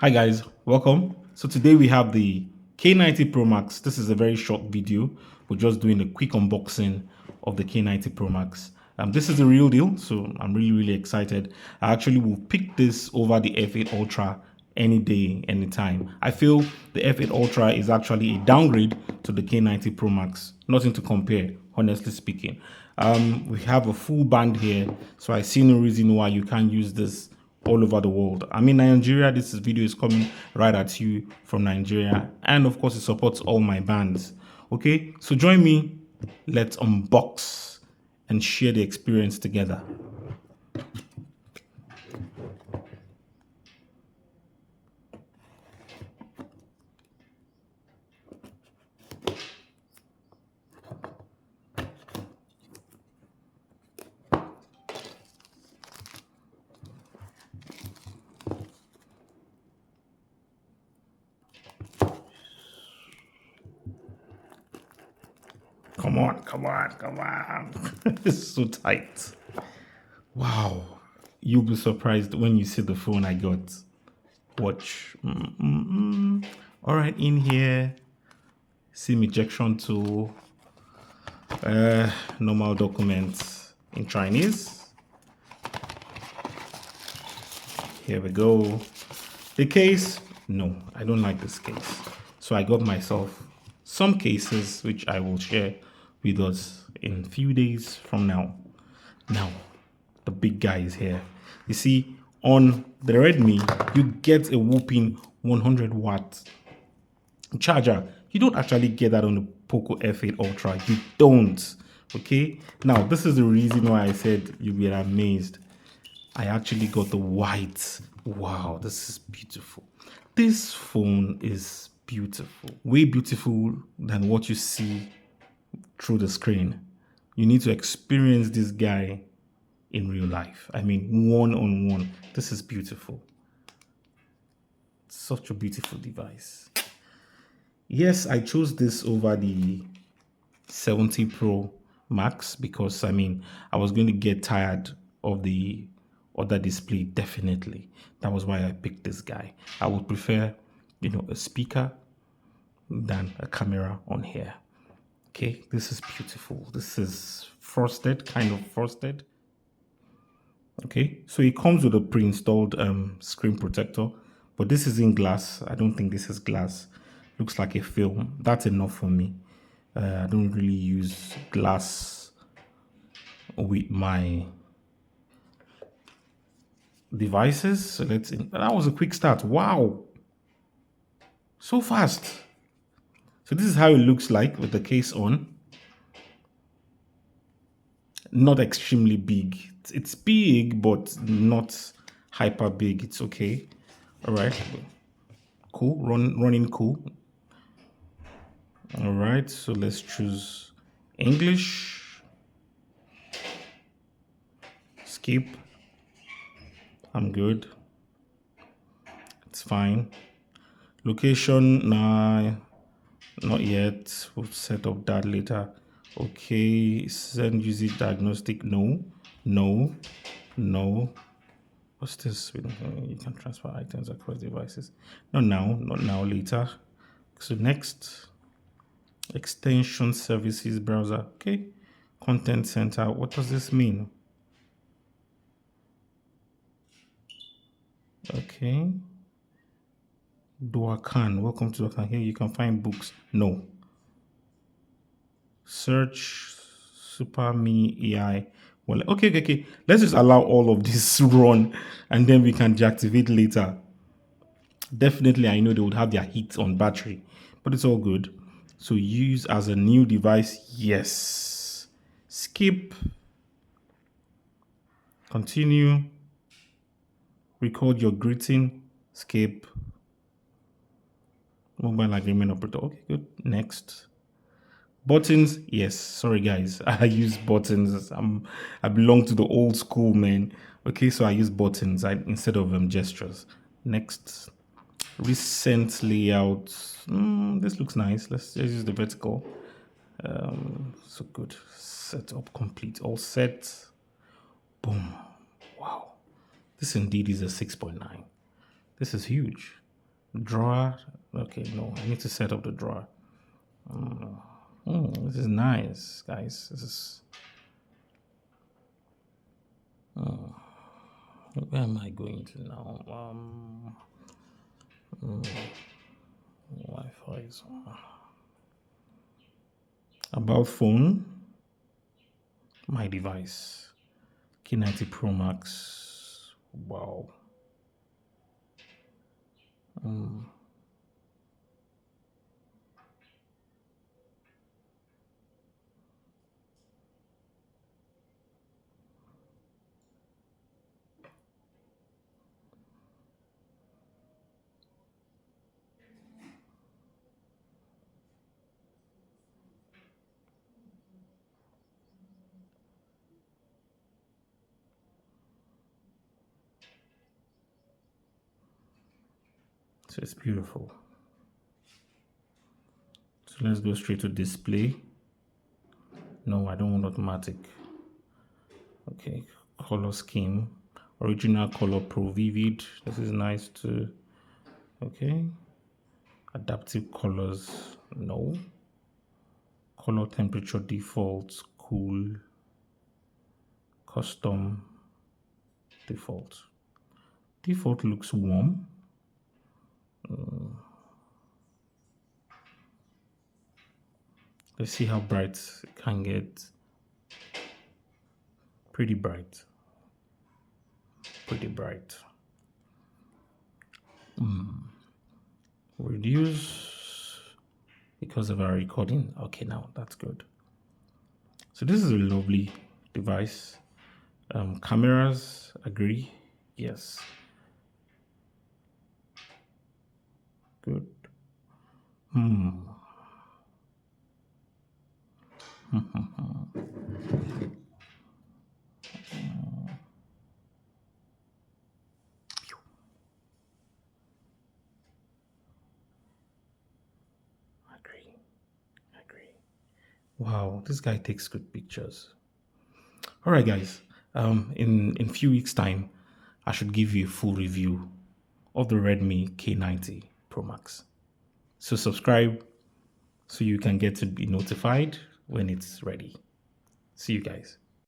Hi guys, welcome. So today we have the K90 Pro Max. This is a very short video. We're just doing a quick unboxing of the K90 Pro Max. This is the real deal, so I'm really excited. I actually will pick this over the F8 Ultra any day, anytime. I feel the F8 Ultra is actually a downgrade to the K90 Pro Max. Nothing to compare, honestly speaking. We have a full band here, so I see no reason why you can't use this all over the world. I'm in Nigeria. This video is coming right at you from Nigeria, and of course it supports all my bands. Okay, so join me. Let's unbox and share the experience together. Come on. It's so tight. Wow. You'll be surprised when you see the phone I got. Watch. All right, in here, SIM ejection tool, normal documents in Chinese. Here we go. The case, no, I don't like this case. So I got myself some cases which I will share with us in a few days from now. Now, the big guy is here. You see, on the Redmi, you get a whopping 100-watt charger. You don't actually get that on the Poco F8 Ultra. You don't. Okay. Now, this is the reason why I said you'll be amazed. I actually got the white. Wow, this is beautiful. This phone is beautiful. Way beautiful than what you see through the screen. You need to experience this guy in real life. I mean, one-on-one. This is beautiful. Such a beautiful device. Yes, I chose this over the 70 Pro Max because I was going to get tired of the other display. Definitely, that was why I picked this guy. I would prefer, a speaker than a camera on here. Okay, this is beautiful. This is frosted, kind of frosted. Okay, so it comes with a pre-installed screen protector, but this is in glass. I don't think this is glass. Looks like a film. That's enough for me. I don't really use glass with my devices. So that was a quick start. Wow, so fast. So this is how it looks like with the case on. Not extremely big. It's big, but not hyper big. It's okay. All right. Cool. Running cool. All right. So let's choose English. Skip. I'm good. It's fine. Location, nah, not yet. We'll set up that later. Okay. Send usage diagnostic. No. What's this? You can transfer items across devices. Not now, later. So next, extension services browser. Okay. Content center. What does this mean? Okay. Duakan. Welcome to Duakan. Here you can find books. No. Search Super Mini AI. Well, okay. Let's just allow all of this to run and then we can deactivate later. Definitely, I know they would have their heat on battery, but it's all good. So use as a new device. Yes. Skip. Continue. Record your greeting. Skip. Mobile agreement operator. Okay, good. Next. Buttons. Yes. Sorry, guys. I use buttons. I belong to the old school, man. Okay, so I use buttons instead of gestures. Next. Recent layout. This looks nice. Let's just use the vertical. So good. Setup complete. All set. Boom. Wow. This indeed is a 6.9. This is huge. Drawer. Okay, no, I need to set up the drawer. This is nice, guys. This is. Where am I going to now? Wi-Fi is about phone. My device. K90 Pro Max. Wow. So it's beautiful. So let's go straight to display. No, I don't want automatic. Okay, color scheme. Original color pro vivid. This is nice too. Okay. Adaptive colors. No. Color temperature default. Cool. Custom. Default. Default looks warm. Let's see how bright it can get. Pretty bright. Pretty bright. Reduce because of our recording. Okay, now that's good. So this is a lovely device. Cameras, agree? Yes. Good. Agree. Agree. Wow, this guy takes good pictures. All right, guys. In few weeks' time, I should give you a full review of the Redmi K90 Pro Max. So subscribe so you can get to be notified when it's ready. See you guys.